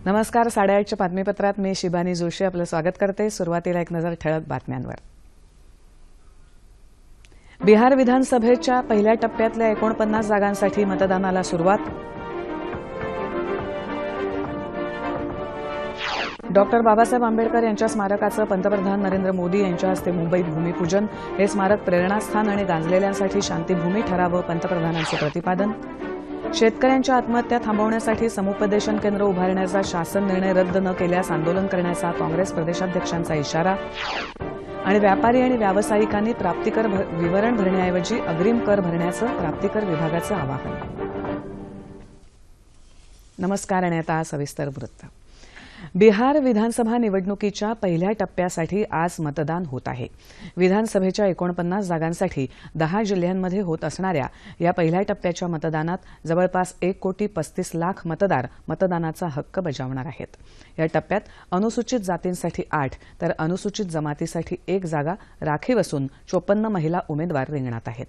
नमस्कार. 8:30च्या बातमीपत्रात मी शिबानी जोशी आपलं स्वागत करते. सुरुवातीला एक नजर ठळक बातम्यांवर. बिहार विधानसभेच्या पहिल्या टप्प्यातल्या 49 जागांसाठी मतदानाला सुरुवात. डॉक्टर बाबासाहेब आंबेडकर यांच्या स्मारकाचं पंतप्रधान नरेंद्र मोदी यांच्या हस्ते मुंबईत भूमिपूजन. हे स्मारक प्रेरणास्थान आणि गांजलेल्यांसाठी शांतीभूमी ठरावं, पंतप्रधानांचं प्रतिपादन. शेतकऱ्यांच्या आत्महत्या थांबवण्यासाठी समुपदेशन केंद्र उभारण्याचा शासन निर्णय रद्द न केल्यास आंदोलन करण्याचा काँग्रेस प्रदेशाध्यक्षांचा इशारा. आणि व्यापारी आणि व्यावसायिकांनी प्राप्तिकर विवरण भरण्याऐवजी अग्रिम कर भरण्याचं प्राप्तिकर विभागाचं आवाहन. नमस्कार. आणि आता सविस्तर वृत्त. बिहार विधानसभा निवडणुकीच्या पहिल्या टप्प्यासाठी आज मतदान होत आहे. विधानसभेच्या 49 जागांसाठी 10 जिल्ह्यांमध्ये होत असणाऱ्या या पहिल्या टप्प्याच्या मतदानात जवळपास 1,35,00,000 मतदार मतदानाचा हक्क बजावणार आहेत. या टप्प्यात अनुसूचित जातींसाठी 8 तर अनुसूचित जमातीसाठी 1 जागा राखीव असून 54 महिला उमेदवार रिंगणात आहेत.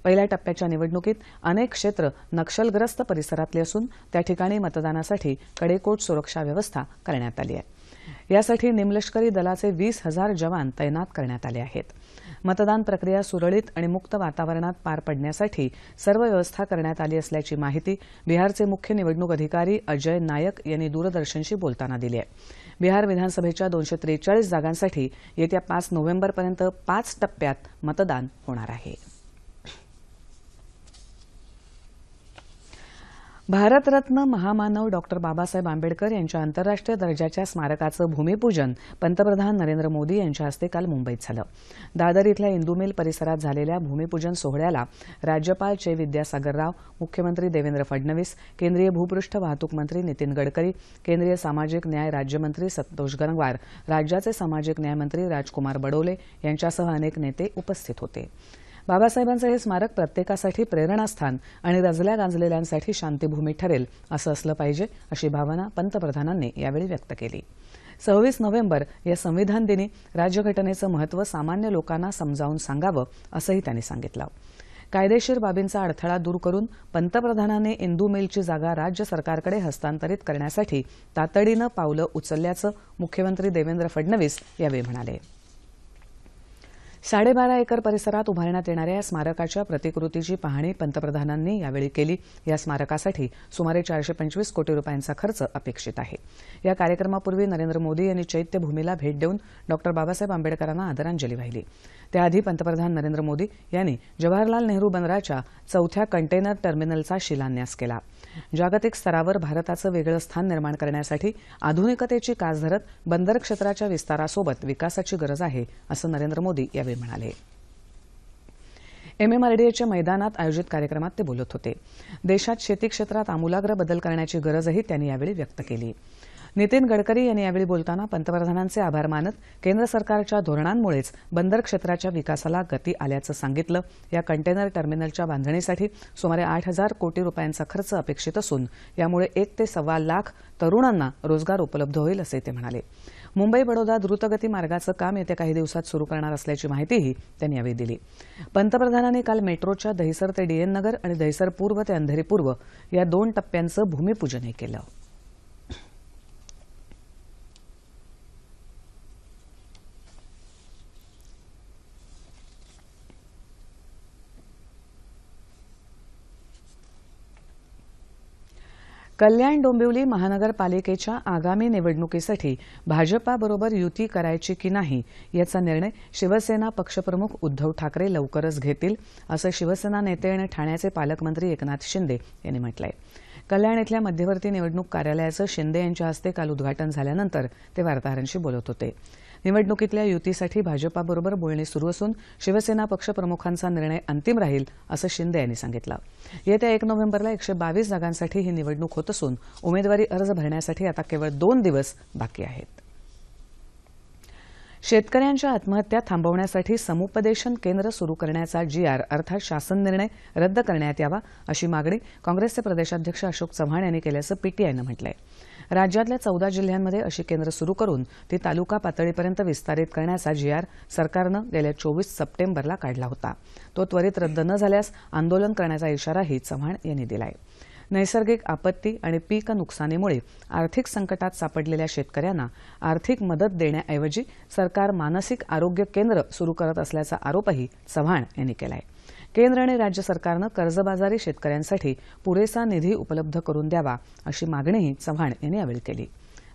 पहिल्या टप्प्याच्या निवडणुकीत अनेक क्षेत्र नक्षलग्रस्त परिसरातली असून त्या ठिकाणी मतदानासाठी कडेकोट सुरक्षा व्यवस्था करण्यात आली आहे. यासाठी निमलष्करी दलाचे 20,000 जवान तैनात करण्यात आले आहेत. मतदान प्रक्रिया सुरळीत आणि मुक्त वातावरणात पार पडण्यासाठी सर्व व्यवस्था करण्यात आली असल्याची माहिती बिहारचे मुख्य निवडणूक अधिकारी अजय नायक यांनी दूरदर्शनशी बोलताना दिली आहे. बिहार विधानसभेच्या 243 जागांसाठी येत्या 5 नोव्हेंबरपर्यंत 5 टप्प्यात मतदान होणार आहे. भारतरत्न महामानव डॉक्टर बाबासाहेब आंबेडकर यांच्या आंतरराष्ट्रीय दर्जाच्या स्मारकाचं भूमिपूजन पंतप्रधान नरेंद्र मोदी यांच्या हस्ते काल मुंबईत झालं. दादर इथल्या इंदू मिल परिसरात झालेल्या भूमिपूजन सोहळ्याला राज्यपाल चे विद्यासागर राव, मुख्यमंत्री देवेंद्र फडणवीस, केंद्रीय भूपृष्ठ वाहतूक मंत्री नितीन गडकरी, केंद्रीय सामाजिक न्याय राज्यमंत्री संतोष गंगवार, राज्याचे सामाजिक न्याय मंत्री राजकुमार बडोले यांच्यासह अनेक नेते उपस्थित होते. बाबासाहेबांचं हे स्मारक प्रत्येकासाठी प्रेरणास्थान आणि रजल्या गांजलेल्यांसाठी शांतीभूमी ठरेल असं असलं पाहिजे, अशी भावना पंतप्रधानांनी यावेळी व्यक्त केली. 26 नोव्हेंबर या संविधान दिनी राज्यघटनेचं महत्त्व सामान्य लोकांना समजावून सांगावं असंही त्यांनी सांगितलं. कायदेशीर बाबींचा अडथळा दूर करून पंतप्रधानांनी इंदू मिलची जागा राज्य सरकारकडे हस्तांतरित करण्यासाठी तातडीनं पावलं उचलल्याचं मुख्यमंत्री देवेंद्र फडणवीस यावेळी म्हणाले. 12.5 एकर परिसरात उभारण्यात येणाऱ्या या स्मारकाच्या प्रतिकृतीची पाहणी पंतप्रधानांनी यावेळी केली. या स्मारकासाठी सुमारे 425 कोटी रुपयांचा खर्च अपेक्षित आहे. या कार्यक्रमापूर्वी नरेंद्र मोदी यांनी चैत्यभूमीला भेट देऊन डॉक्टर बाबासाहेब आंबेडकरांना आदरांजली वाहिली. त्याआधी पंतप्रधान नरेंद्र मोदी यांनी जवाहरलाल नेहरू बंदराच्या 4थ्या कंटेनर टर्मिनलचा शिलान्यास केला. जागतिक स्तरावर भारताचं वेगळं स्थान निर्माण करण्यासाठी आधुनिकतेची कास धरत बंदर क्षेत्राच्या विस्तारासोबत विकासाची गरज आहे, असं नरेंद्र मोदी यावेळी म्हणाले. MMRDAच्या मैदानात आयोजित कार्यक्रमात ते बोलत होते. देशात शेती क्षेत्रात आमूलाग्र बदल करण्याची गरजही त्यांनी यावेळी व्यक्त केली. नितीन गडकरी यांनी यावेळी बोलताना पंतप्रधानांचे आभार मानत केंद्र सरकारच्या धोरणांमुळेच बंदर क्षेत्राच्या विकासाला गती आल्याचं सांगितलं. या कंटेनर टर्मिनलच्या बांधणीसाठी सुमारे 8,000 कोटी रुपयांचा खर्च अपेक्षित असून यामुळे 1 ते 1.25 लाख तरुणांना रोजगार उपलब्ध होईल, असे ते म्हणाले. मुंबई बडोदा द्रुतगती मार्गाचं काम येत्या काही दिवसात सुरू करणार असल्याची माहितीही त्यांनी यावेळी दिली. पंतप्रधानांनी काल मेट्रोच्या दहिसर ते DN नगर आणि दहिसर पूर्व ते अंधेरी पूर्व या 2 टप्प्यांचं भूमिपूजनही केलं. कल्याण डोंबिवली महानगरपालिकेच्या आगामी निवडणुकीसाठी भाजपाबरोबर युती करायची की नाही याचा निर्णय शिवसेना पक्षप्रमुख उद्धव ठाकरे लवकरच घेतील, असं शिवसेना नेते आणि ठाण्याचे पालकमंत्री एकनाथ शिंदे यांनी म्हटलं आहे. कल्याण इथल्या मध्यवर्ती निवडणूक कार्यालयाचं शिंदे यांच्या हस्ते काल उद्घाटन झाल्यानंतर ते वार्ताहरांशी बोलत होते. निवडणुकीतल्या युतीसाठी भाजपाबरोबर बोलणी सुरू असून शिवसेना पक्षप्रमुखांचा निर्णय अंतिम राहील, असं शिंदे यांनी सांगितलं. येत्या 1 नोव्हेंबरला 122 जागांसाठी ही निवडणूक होत असून उमेदवारी अर्ज भरण्यासाठी आता केवळ 2 दिवस बाकी आहेत. शेतकऱ्यांच्या आत्महत्या थांबवण्यासाठी समुपदेशन केंद्र सुरू करण्याचा GR अर्थात शासन निर्णय रद्द करण्यात यावा, अशी मागणी काँग्रेसचे प्रदेशाध्यक्ष अशोक चव्हाण यांनी केल्याचं PTIनं म्हटलंय. राज्यातल्या 14 जिल्ह्यांमध्ये अशी केंद्र सुरू करून ती तालुका पातळीपर्यंत विस्तारित करण्याचा GR सरकारनं गेल्या 24 सप्टेंबरला काढला होता. तो त्वरित रद्द न झाल्यास आंदोलन करण्याचा इशाराही चव्हाण यांनी दिलाय. नैसर्गिक आपत्ती आणि पीक नुकसानीमुळे आर्थिक संकटात सापडलेल्या शेतकऱ्यांना आर्थिक मदत देण्याऐवजी सरकार मानसिक आरोग्य केंद्र सुरू करत असल्याचा आरोपही चव्हाण यांनी केला आहे. केंद्र आणि राज्य सरकारनं कर्जबाजारी शेतकऱ्यांसाठी पुरेसा निधी उपलब्ध करून द्यावा अशी मागणीही चव्हाण यांनी यावेळी केली.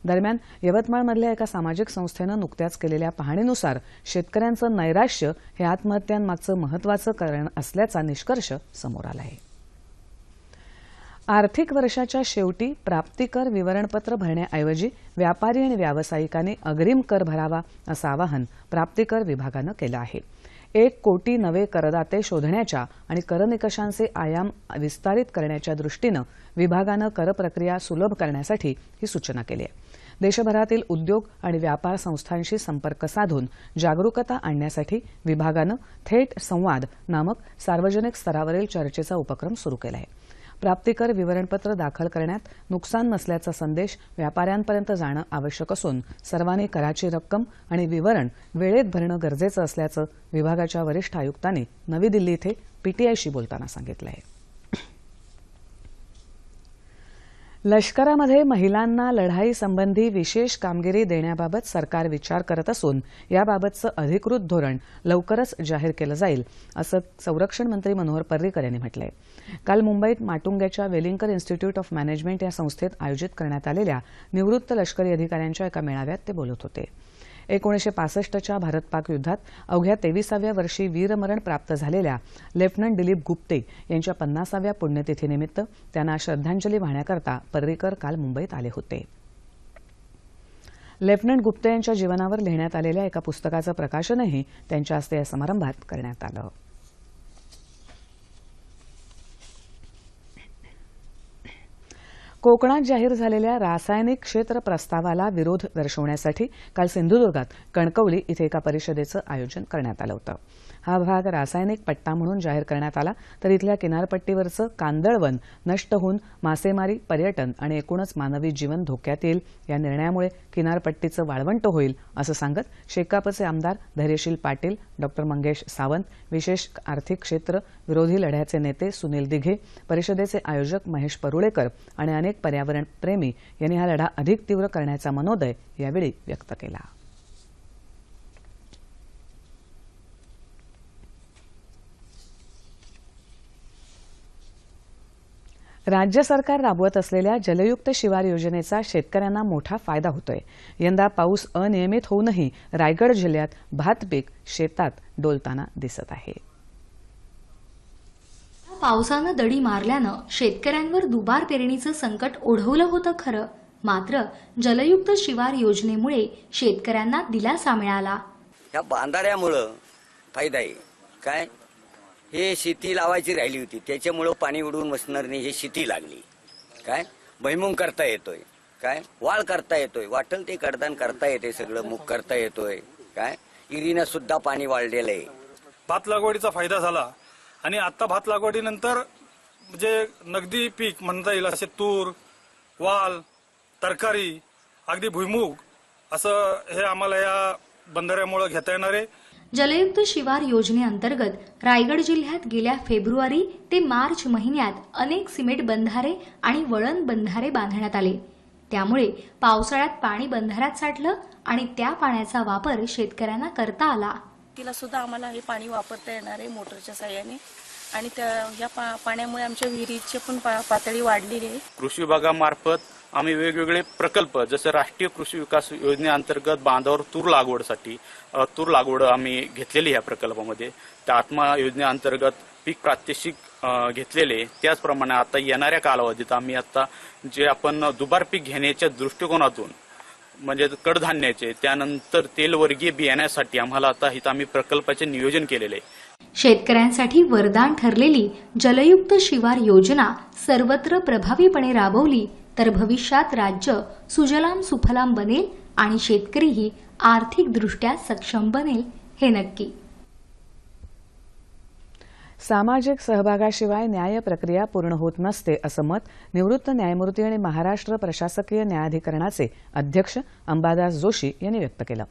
दरम्यान यवतमाळमधल्या एका सामाजिक संस्थेनं नुकत्याच केलेल्या पाहणीनुसार शेतकऱ्यांचं नैराश्य हे आत्महत्यांमागचं महत्त्वाचं कारण असल्याचा निष्कर्ष समोर आला आहे. आर्थिक वर्षाच्या शेवटी प्राप्तिकर विवरणपत्र भरण्याऐवजी व्यापारी आणि व्यावसायिकांनी अग्रिम कर भरावा असं आवाहन प्राप्तिकर विभागानं केलं आहे. 1 कोटी नवे करदाते शोधण्याच्या आणि कर निकषांचे आयाम विस्तारित करण्याच्या दृष्टीनं विभागानं कर प्रक्रिया सुलभ करण्यासाठी ही सूचना केली आहे. देशभरातील उद्योग आणि व्यापार संस्थांशी संपर्क साधून जागरूकता आणण्यासाठी विभागानं थेट संवाद नामक सार्वजनिक स्तरावरील चर्चेचा उपक्रम सुरू केला आहे. प्राप्तिकर विवरणपत्र दाखल करण्यात नुकसान नसल्याचा संदेश व्यापाऱ्यांपर्यंत जाणं आवश्यक असून सर्वांनी कराची रक्कम आणि विवरण वेळेत भरणं गरजेचं असल्याचं विभागाच्या वरिष्ठ आयुक्तांनी नवी दिल्ली इथे पीटीआयशी बोलताना सांगितलं आहे. लष्करामध्ये महिलांना लढाईसंबंधी विशेष कामगिरी देण्याबाबत सरकार विचार करत असून याबाबतचं अधिकृत धोरण लवकरच जाहीर केलं जाईल असं संरक्षण मंत्री मनोहर पर्रिकर यांनी म्हटलं आहे. काल मुंबईत माटुंग्याच्या वेलिंकर इन्स्टिट्यूट ऑफ मॅनेजमेंट या संस्थेत आयोजित करण्यात आलेल्या निवृत्त लष्करी अधिकाऱ्यांच्या एका मेळाव्यात ते बोलत होते. 1965च्या भारत-पाक युद्धात अवघ्या 23व्या वर्षी वीरमरण प्राप्त झालेल्या लेफ्टनंट दिलीप गुप्ते यांच्या 50व्या पुण्यतिथीनिमित्त त्यांना श्रद्धांजली वाहण्याकरता पर्रिकर काल मुंबईत आले होते. लेफ्टनंट गुप्ते यांच्या जीवनावर लिहिण्यात आलेल्या एका पुस्तकाचं प्रकाशनही त्यांच्या हस्ते या समारंभात करण्यात आलं. कोकणात जाहीर झालेल्या रासायनिक क्षेत्र प्रस्तावाला विरोध दर्शवण्यासाठी काल सिंधुदुर्गात कणकवली इथे एका परिषदेचं आयोजन करण्यात आलं होतं. हा भाग रासायनिक पट्टा म्हणून जाहीर करण्यात आला तर इथल्या किनारपट्टीवरचं कांदळवन नष्ट होऊन मासेमारी, पर्यटन आणि एकूणच मानवी जीवन धोक्यात येईल. या निर्णयामुळे किनारपट्टीचं वाळवंट होईल असं सांगत शेकापचे आमदार धैर्यशील पाटील, डॉ मंगेश सावंत, विशेष आर्थिक क्षेत्र विरोधी लढ्याचे नेते सुनील दिघे, परिषदेचे आयोजक महेश परुळेकर आणि अनेक पर्यावरण प्रेमी यांनी हा लढा अधिक तीव्र करण्याचा मनोदय यावेळी व्यक्त केला. राज्य सरकार राबवत असलेल्या जलयुक्त शिवार योजनेचा शेतकऱ्यांना मोठा फायदा होतोय. यंदा पाऊस अनियमित होऊनही रायगड जिल्ह्यात भात पीक शेतात डोलताना दिसत आहे. पावसानं दडी मारल्यानं शेतकऱ्यांवर दुबार पेरणीचं संकट ओढवलं होतं खरं, मात्र जलयुक्त शिवार योजनेमुळे शेतकऱ्यांना दिलासा मिळाला. या बांधाऱ्यामुळं फायदा आहे. काय हे शेती लावायची राहिली होती त्याच्यामुळं पाणी उडवून मशनरने हे शेती लागली. काय भुईमुग करता येतोय, काय वाळ करता येतोय, वाटल ते कडदान करता येते, सगळं मूग करता येतोय. काय इरीनं सुद्धा पाणी वाढलेलं आहे. भात लागवडीचा फायदा झाला आणि आता भात लागवडीनंतर जे नगदी पीक म्हणता येईल असे तूर, वाल, तरकारी, अगदी भुईमुग असं हे आम्हाला या बंधाऱ्यामुळे घेता येणार आहे. जलयुक्त शिवार योजनेअंतर्गत रायगड जिल्ह्यात गेल्या फेब्रुवारी ते मार्च महिन्यात अनेक सिमेंट बंधारे आणि वळण बंधारे बांधण्यात आले. त्यामुळे पावसाळ्यात पाणी बंधाऱ्यात साठलं आणि त्या पाण्याचा वापर शेतकऱ्यांना करता आला. तिला सुद्धा आम्हाला हे पाणी वापरता येणार आहे मोटरच्या साहाय्याने आणि या पाण्यामुळे आमच्या विहिरीची पण पातळी वाढलेली आहे. कृषी विभागामार्फत आम्ही वेगवेगळे प्रकल्प जसे राष्ट्रीय कृषी विकास योजनेअंतर्गत बांधावर तूर लागवड आम्ही घेतलेली ह्या प्रकल्पामध्ये. त्या आत्मा योजनेअंतर्गत पीक प्रात्यक्षिक घेतलेले. त्याचप्रमाणे आता येणाऱ्या कालावधीत आम्ही आता जे आपण दुबार पीक घेण्याच्या दृष्टिकोनातून म्हणजे कडधान्याचे त्यानंतर तेलवर्गीय बियाण्यासाठी आम्हाला आता इथं आम्ही प्रकल्पाचे नियोजन केलेले आहे. शेतकऱ्यांसाठी वरदान ठरलेली जलयुक्त शिवार योजना सर्वत्र प्रभावीपणे राबवली तर भविष्यात राज्य सुजलाम सुफलाम बनेल आणि शेतकरीही आर्थिकदृष्ट्या सक्षम बनेल हे नक्की. सामाजिक सहभागाशिवाय न्याय प्रक्रिया पूर्ण होत नसते असं मत निवृत्त न्यायमूर्ती आणि महाराष्ट्र प्रशासकीय न्यायाधिकरणाचे अध्यक्ष अंबादास जोशी यांनी व्यक्त केलं.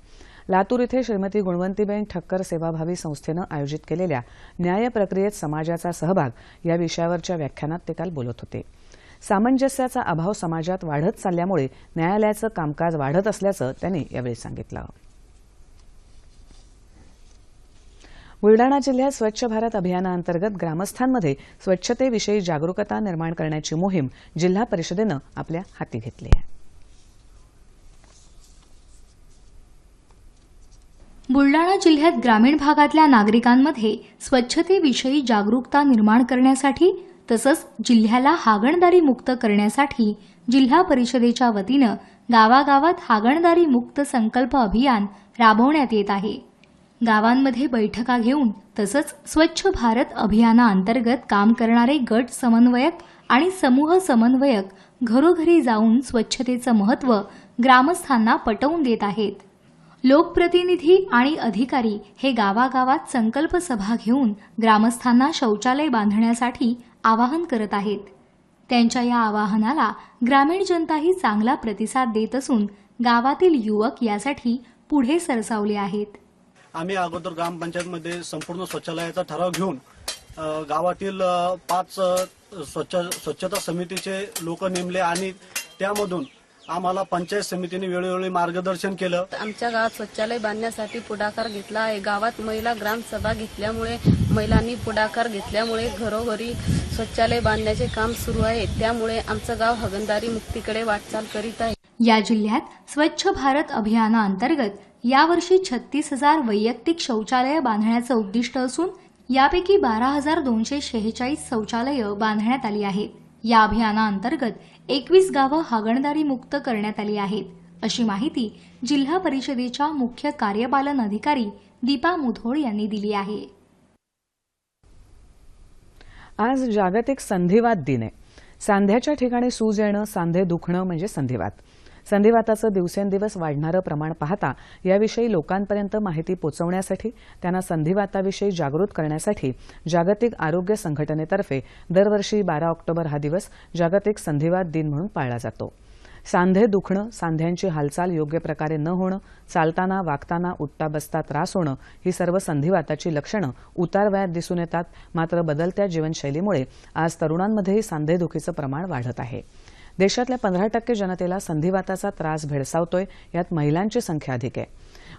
लातूर इथे श्रीमती गुणवंतीबेन ठक्कर सेवाभावी संस्थेनं आयोजित केलेल्या न्याय प्रक्रियेत समाजाचा सहभाग या विषयावरच्या व्याख्यानात ते काल बोलत होते. सामंजस्याचा अभाव समाजात वाढत चालल्यामुळे न्यायालयाचं कामकाज वाढत असल्याचं त्यांनी यावेळी सांगितलं. बुलडाणा जिल्ह्यात स्वच्छ भारत अभियानाअंतर्गत ग्रामस्थांमध्ये स्वच्छतेविषयी जागरूकता निर्माण करण्याची मोहीम जिल्हा परिषदेनं आपल्या हाती घेतली आहे. बुलडाणा जिल्ह्यात ग्रामीण भागातल्या नागरिकांमध्ये स्वच्छतेविषयी जागरूकता निर्माण करण्यासाठी तसंच जिल्ह्याला हागणदारी मुक्त करण्यासाठी जिल्हा परिषदेच्या वतीनं गावागावात हागणदारी मुक्त संकल्प अभियान राबवण्यात येत आहे. गावांमध्ये बैठका घेऊन तसंच स्वच्छ भारत अभियानाअंतर्गत काम करणारे गट समन्वयक आणि समूह समन्वयक घरोघरी जाऊन स्वच्छतेचं महत्त्व ग्रामस्थांना पटवून देत आहेत. लोकप्रतिनिधी आणि अधिकारी हे गावागावात संकल्प सभा घेऊन ग्रामस्थांना शौचालय बांधण्यासाठी आवाहन करत आहेत. त्यांच्या या आवाहनाला ग्रामीण जनताही चांगला प्रतिसाद देत असून गावातील युवक यासाठी पुढे सरसावले आहेत. आम्ही अगोदर ग्रामपंचायतमध्ये संपूर्ण शौचालयाचा ठराव घेऊन गावातील 5 स्वच्छता समितीचे लोक नेमले आणि त्यामधून आम्हाला पंचायत समितीने वेळोवेळी मार्गदर्शन केलं. आमच्या गावात शौचालय बांधण्यासाठी पुढाकार घेतला आहे. गावात महिला ग्रामसभा घेतल्यामुळे महिलांनी पुढाकार घेतल्यामुळे घरोघरी शौचालय बांधण्याचे काम सुरू आहे. त्यामुळे आमचं गाव हागणदारी मुक्तीकडे वाटचाल करीत आहे. या जिल्ह्यात स्वच्छ भारत अभियानाअंतर्गत यावर्षी 36,000 वैयक्तिक शौचालय बांधण्याचं उद्दिष्ट असून यापैकी 12,246 शौचालयं बांधण्यात आली आहेत. या अभियानाअंतर्गत 21 गावं हागणदारी मुक्त करण्यात आली आहेत, अशी माहिती जिल्हा परिषदेच्या मुख्य कार्यपालन अधिकारी दीपा मुधोळ यांनी दिली आहे. आज जागतिक संधिवात दिन आहे. सांध्याच्या ठिकाणी सूज येणं, सांधे दुखणं म्हणजे संधिवात. संधिवाताचं दिवसेंदिवस वाढणारं प्रमाण पाहता याविषयी लोकांपर्यंत माहिती पोहोचवण्यासाठी त्यांना संधिवाताविषयी जागृत करण्यासाठी जागतिक आरोग्य संघटनेतर्फे दरवर्षी 12 ऑक्टोबर हा दिवस जागतिक संधिवात दिन म्हणून पाळला जातो. सांधे दुखणं, सांध्यांची हालचाल योग्य प्रकारे न होणं, चालताना वागताना उठता बसता त्रास होणं ही सर्व संधिवाताची लक्षणं उतार वयात दिसून येतात. मात्र बदलत्या जीवनशैलीमुळे आज तरुणांमध्येही सांधेदुखीचं प्रमाण वाढत आहे. देशातल्या 15% जनतेला संधिवाताचा त्रास भेडसावतोय. यात महिलांची संख्या अधिक आहे.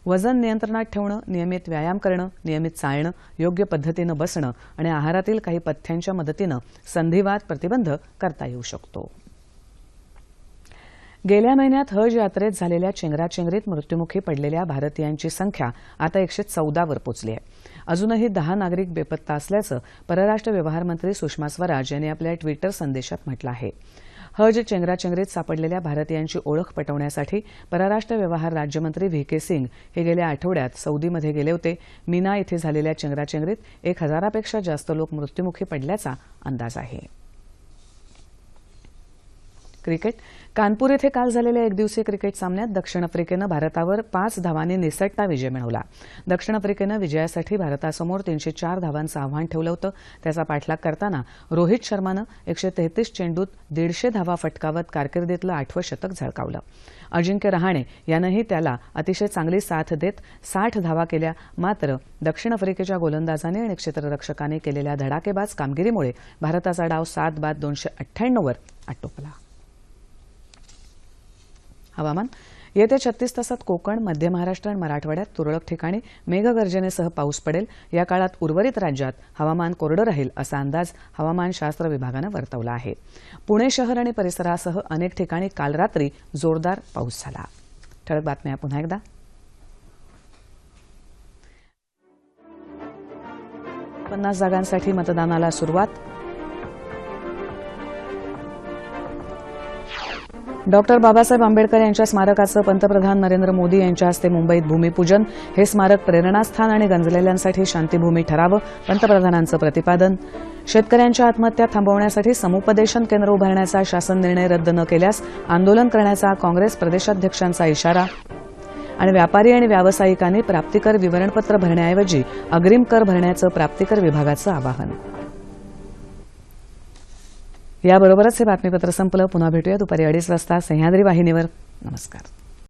वजन नियंत्रणात ठेवणं, नियमित व्यायाम करणं, नियमित चालणं, योग्य पद्धतीनं बसणं आणि आहारातील काही पथ्यांच्या मदतीनं संधिवात प्रतिबंध करता येऊ शकतो. गेल्या महिन्यात हज यात्रेत झालेल्या चेंगराचेंगरीत मृत्युमुखी पडलेल्या भारतीयांची संख्या आता 114 वर पोहोचली आहे. अजूनही 10 नागरिक बेपत्ता असल्याचं परराष्ट्र व्यवहार मंत्री सुषमा स्वराज यांनी आपल्या ट्विटर संदेशात म्हटलं आहे. हज चेंगराचेंगरीत सापडलेल्या भारतीयांची ओळख पटवण्यासाठी परराष्ट्र व्यवहार राज्यमंत्री व्ही.के. सिंग हे गेल्या आठवड्यात सौदीमध्ये गेले होते. मीना इथे झालेल्या चेंगराचेंगरीत 1000पेक्षा जास्त लोक मृत्युमुखी पडल्याचा अंदाज आहे. क्रिकेट. कानपूर इथे काल झालेल्या एकदिवसीय क्रिकेट सामन्यात दक्षिण आफ्रिकेनं भारतावर 5 धावांनी निसटता विजय मिळवला. दक्षिण आफ्रिकेनं विजयासाठी भारतासमोर 304 धावांचं आव्हान ठेवलं होतं. त्याचा पाठलाग करताना रोहित शर्मानं 133 चेंडूत 150 धावा फटकावत कारकिर्दीतलं 8वं शतक झळकावलं. अजिंक्य रहाणे यानंही त्याला अतिशय चांगली साथ देत 60 धावा केल्या. मात्र दक्षिण आफ्रिकेच्या गोलंदाजांनी आणि क्षेत्ररक्षकांनी केलेल्या धडाकेबाज कामगिरीमुळे भारताचा डाव 7 बाद 298 वर आटोपला. हवामान. येत्या 36 तासात कोकण, मध्य महाराष्ट्र आणि मराठवाड्यात तुरळक ठिकाणी मेघगर्जनेसह पाऊस पडेल. या काळात उर्वरित राज्यात हवामान कोरडं राहील असा अंदाज हवामानशास्त्र विभागानं वर्तवला आहे. पुणे शहर आणि परिसरासह अनेक ठिकाणी काल रात्री जोरदार पाऊस झाला. ठळक बातम्या पुन्हा एकदा. पन्नास जागांसाठी मतदानाला सुरुवात. डॉक्टर बाबासाहेब आंबेडकर यांच्या स्मारकाचं पंतप्रधान नरेंद्र मोदी यांच्या हस्ते मुंबईत भूमिपूजन. हे स्मारक प्रेरणास्थान आणि गंजलेल्यांसाठी शांतीभूमी ठरावं, पंतप्रधानांचं प्रतिपादन. शेतकऱ्यांच्या आत्महत्या थांबवण्यासाठी समुपदेशन केंद्र उभारण्याचा शासन निर्णय रद्द न केल्यास आंदोलन करण्याचा काँग्रेस प्रदेशाध्यक्षांचा इशारा. आणि व्यापारी आणि व्यावसायिकांनी प्राप्तिकर विवरणपत्र भरण्याऐवजी अग्रिम कर भरण्याचं प्राप्तिकर विभागाचं आवाहन. याबरोबरच हे बातमीपत्र संपलं. पुन्हा भेटूया दुपारी 2:30 वाजता सह्याद्री वाहिनीवर. नमस्कार.